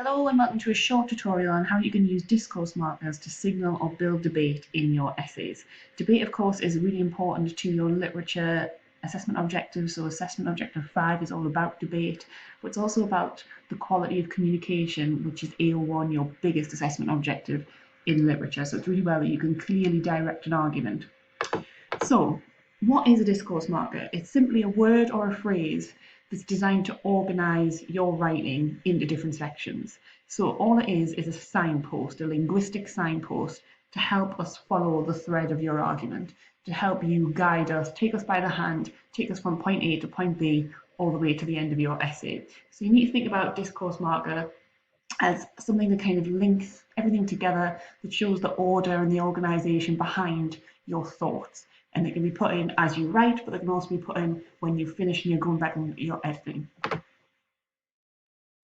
Hello and welcome to a short tutorial on how you can use discourse markers to signal or build debate in your essays. Debate, of course, is really important to your literature assessment objectives. So assessment objective 5 is all about debate, but it's also about the quality of communication, which is AO1, your biggest assessment objective in literature. So it's really well that you can clearly direct an argument. So what is a discourse marker? It's simply a word or a phrase that's designed to organise your writing into different sections. So all it is a signpost, a linguistic signpost to help us follow the thread of your argument, to help you guide us, take us by the hand, take us from point A to point B, all the way to the end of your essay. So you need to think about discourse marker as something that kind of links everything together, that shows the order and the organisation behind your thoughts. And they can be put in as you write, but they can also be put in when you finish and you're going back and you're editing.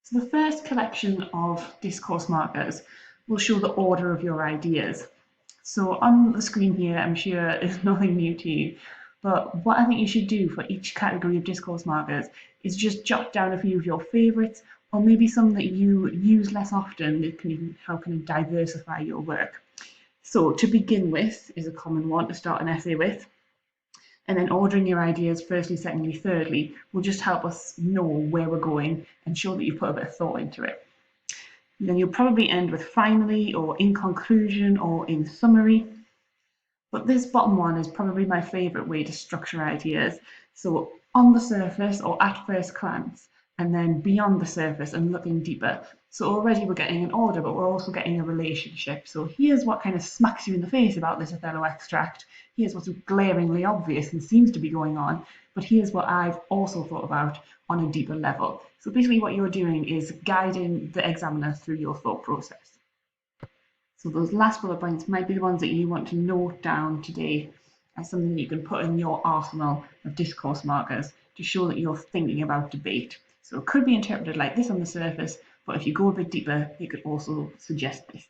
So the first collection of discourse markers will show the order of your ideas. So on the screen here, I'm sure is nothing new to you, but what I think you should do for each category of discourse markers is just jot down a few of your favourites, or maybe some that you use less often that can help kind of diversify your work. So to begin with is a common one to start an essay with. And then ordering your ideas firstly, secondly, thirdly will just help us know where we're going and show that you've put a bit of thought into it. And then you'll probably end with finally, or in conclusion, or in summary. But this bottom one is probably my favourite way to structure ideas. So on the surface or at first glance, and then beyond the surface and looking deeper. So already we're getting an order, but we're also getting a relationship. So here's what kind of smacks you in the face about this Othello extract. Here's what's glaringly obvious and seems to be going on, but here's what I've also thought about on a deeper level. So basically what you're doing is guiding the examiner through your thought process. So those last bullet points might be the ones that you want to note down today as something that you can put in your arsenal of discourse markers to show that you're thinking about debate. So it could be interpreted like this on the surface, but if you go a bit deeper, it could also suggest this.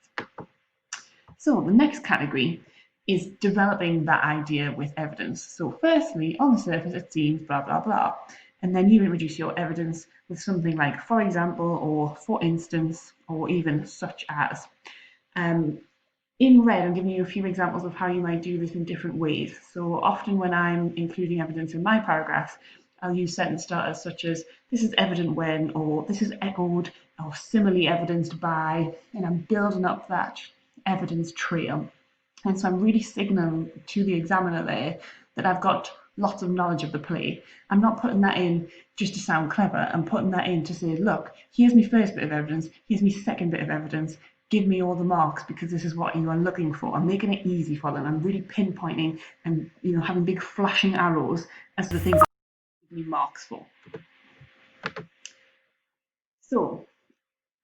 So the next category is developing that idea with evidence. So firstly, on the surface, it seems blah, blah, blah. And then you introduce your evidence with something like, for example, or for instance, or even such as. In red, I'm giving you a few examples of how you might do this in different ways. So often when I'm including evidence in my paragraphs, I'll use sentence starters such as, this is evident when, or this is echoed, or similarly evidenced by, and I'm building up that evidence trail. And so I'm really signaling to the examiner there that I've got lots of knowledge of the play. I'm not putting that in just to sound clever. I'm putting that in to say, look, here's my first bit of evidence, here's my second bit of evidence, give me all the marks because this is what you are looking for. I'm making it easy for them. I'm really pinpointing and having big flashing arrows as the things me marks for. So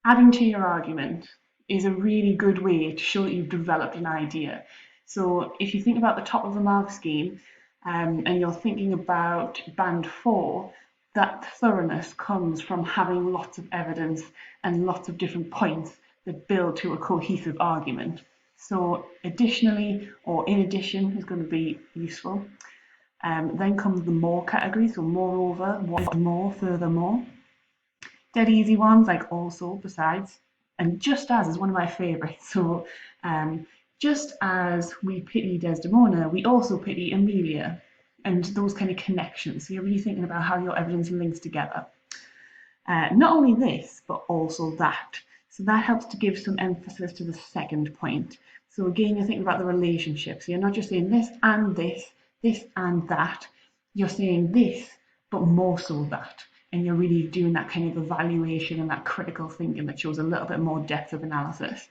adding to your argument is a really good way to show that you've developed an idea. So if you think about the top of the mark scheme and you're thinking about band 4, that thoroughness comes from having lots of evidence and lots of different points that build to a cohesive argument. So additionally or in addition is going to be useful. Then comes the more category, so moreover, what is more, furthermore. Dead easy ones like also, besides, and just as is one of my favourites. So just as we pity Desdemona, we also pity Emilia, and those kind of connections. So you're really thinking about how your evidence links together. Not only this, but also that. So that helps to give some emphasis to the second point. So again, you're thinking about the relationship. So you're not just saying this and this and that. You're saying this, but more so that. And you're really doing that kind of evaluation and that critical thinking that shows a little bit more depth of analysis.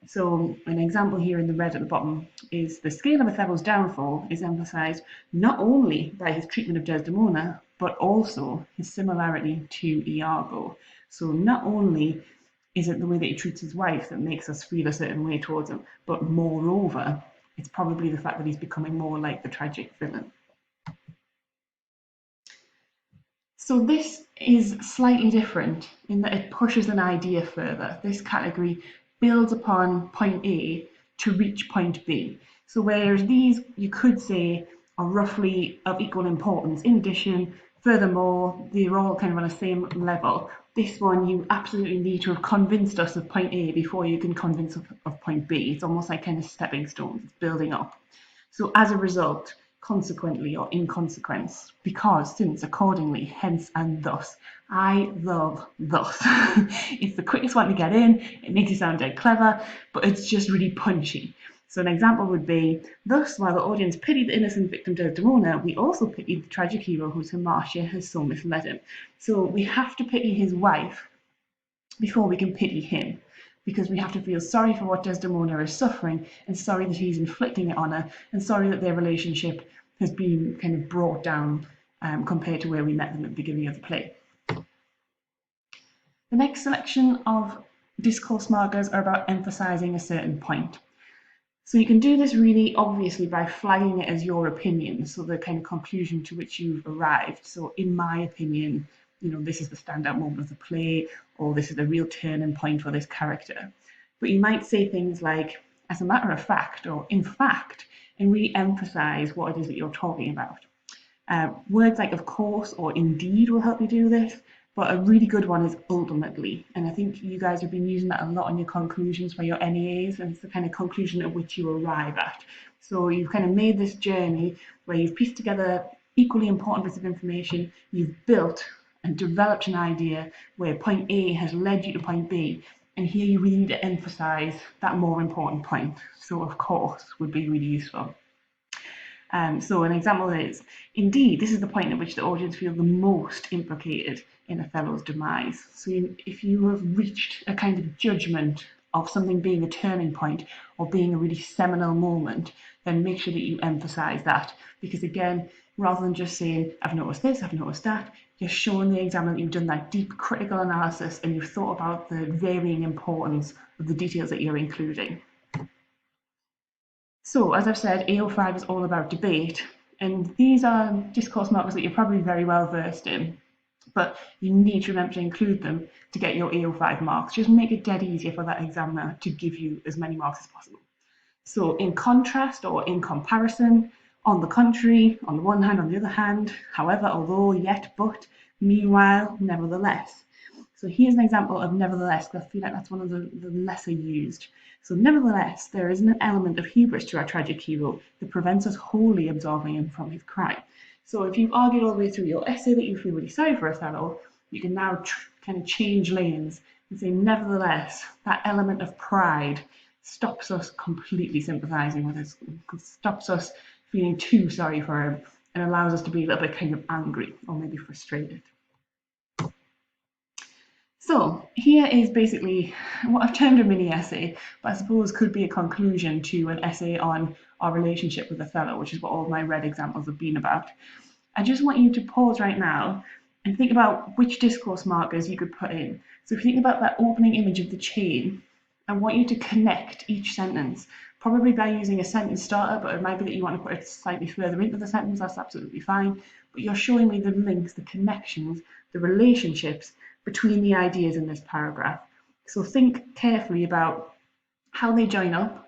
So an example here in the red at the bottom is the scale of Othello's downfall is emphasised not only by his treatment of Desdemona, but also his similarity to Iago. So not only is it the way that he treats his wife that makes us feel a certain way towards him, but moreover, it's probably the fact that he's becoming more like the tragic villain. So this is slightly different in that it pushes an idea further. This category builds upon point A to reach point B. So whereas these, you could say, are roughly of equal importance. In addition, furthermore, they're all kind of on the same level. This one, you absolutely need to have convinced us of point A before you can convince us of point B. It's almost like kind of stepping stones, it's building up. So as a result, consequently, or in consequence, because, since, accordingly, hence, and thus. I love thus. It's the quickest one to get in, it makes you sound dead clever, but it's just really punchy. So an example would be, thus, while the audience pitied the innocent victim Desdemona, we also pitied the tragic hero whose Marcia has so misled him. So we have to pity his wife before we can pity him, because we have to feel sorry for what Desdemona is suffering, and sorry that he's inflicting it on her, and sorry that their relationship has been kind of brought down compared to where we met them at the beginning of the play. The next selection of discourse markers are about emphasizing a certain point. So you can do this really obviously by flagging it as your opinion, so the kind of conclusion to which you've arrived. So in my opinion, this is the standout moment of the play, or this is the real turning point for this character. But you might say things like, as a matter of fact, or in fact, and really emphasize what it is that you're talking about. Words like of course or indeed will help you do this, but a really good one is ultimately. And I think you guys have been using that a lot in your conclusions for your NEAs, and it's the kind of conclusion at which you arrive at. So you've kind of made this journey where you've pieced together equally important bits of information, you've built and developed an idea where point A has led you to point B, and here you really need to emphasize that more important point. So of course would be really useful. So an example is, indeed, this is the point at which the audience feel the most implicated in Othello's demise. So if you have reached a kind of judgment of something being a turning point or being a really seminal moment, then make sure that you emphasize that. Because again, rather than just saying, I've noticed this, I've noticed that, you're showing the examiner that you've done that deep critical analysis and you've thought about the varying importance of the details that you're including. So, as I've said, AO5 is all about debate, and these are discourse markers that you're probably very well versed in, but you need to remember to include them to get your AO5 marks. Just make it dead easier for that examiner to give you as many marks as possible. So, in contrast or in comparison, on the contrary, on the one hand, on the other hand, however, although, yet, but, meanwhile, nevertheless. So here's an example of nevertheless, because I feel like that's one of the lesser used. So nevertheless, there isn't an element of hubris to our tragic hero that prevents us wholly absolving him from his crime. So if you've argued all the way through your essay that you feel really sorry for Othello, you can now kind of change lanes and say, nevertheless, that element of pride stops us completely sympathising with us, stops us feeling too sorry for him, and allows us to be a little bit kind of angry or maybe frustrated. So here is basically what I've termed a mini essay, but I suppose could be a conclusion to an essay on our relationship with Othello, which is what all of my red examples have been about. I just want you to pause right now and think about which discourse markers you could put in. So if you think about that opening image of the chain, I want you to connect each sentence, probably by using a sentence starter, but it might be that you want to put it slightly further into the sentence, that's absolutely fine. But you're showing me the links, the connections, the relationships between the ideas in this paragraph. So think carefully about how they join up.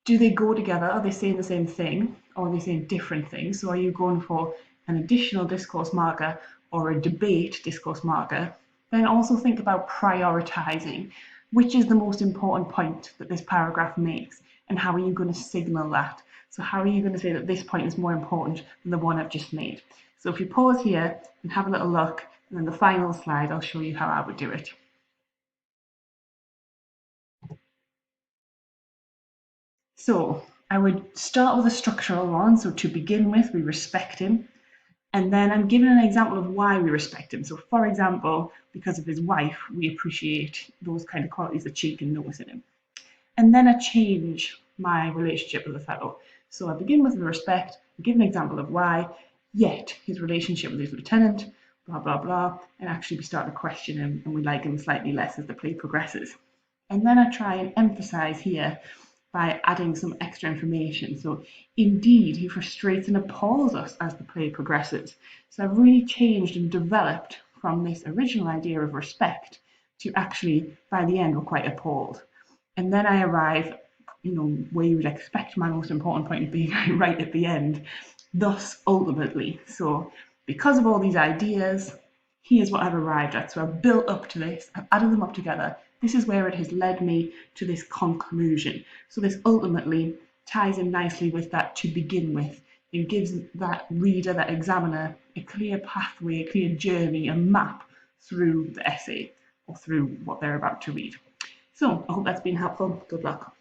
Do they go together? Are they saying the same thing? Or are they saying different things? So are you going for an additional discourse marker or a debate discourse marker? Then also think about prioritizing. Which is the most important point that this paragraph makes? And how are you going to signal that? So how are you going to say that this point is more important than the one I've just made? So if you pause here and have a little look, and then the final slide, I'll show you how I would do it. So I would start with a structural one. So to begin with, we respect him. And then I'm given an example of why we respect him. So for example, because of his wife, we appreciate those kind of qualities that she can notice in him. And then I change my relationship with Othello. So I begin with the respect, I give an example of why, yet his relationship with his lieutenant, blah, blah, blah, and actually we start to question him and we like him slightly less as the play progresses. And then I try and emphasize here by adding some extra information. So indeed, he frustrates and appalls us as the play progresses. So I've really changed and developed from this original idea of respect to actually, by the end, we're quite appalled. And then I arrive, where you would expect my most important point to be right at the end, thus ultimately. So because of all these ideas, here's what I've arrived at. So I've built up to this, I've added them up together. This is where it has led me to this conclusion. So this ultimately ties in nicely with that to begin with. It gives that reader, that examiner, a clear pathway, a clear journey, a map through the essay or through what they're about to read. So I hope that's been helpful. Good luck.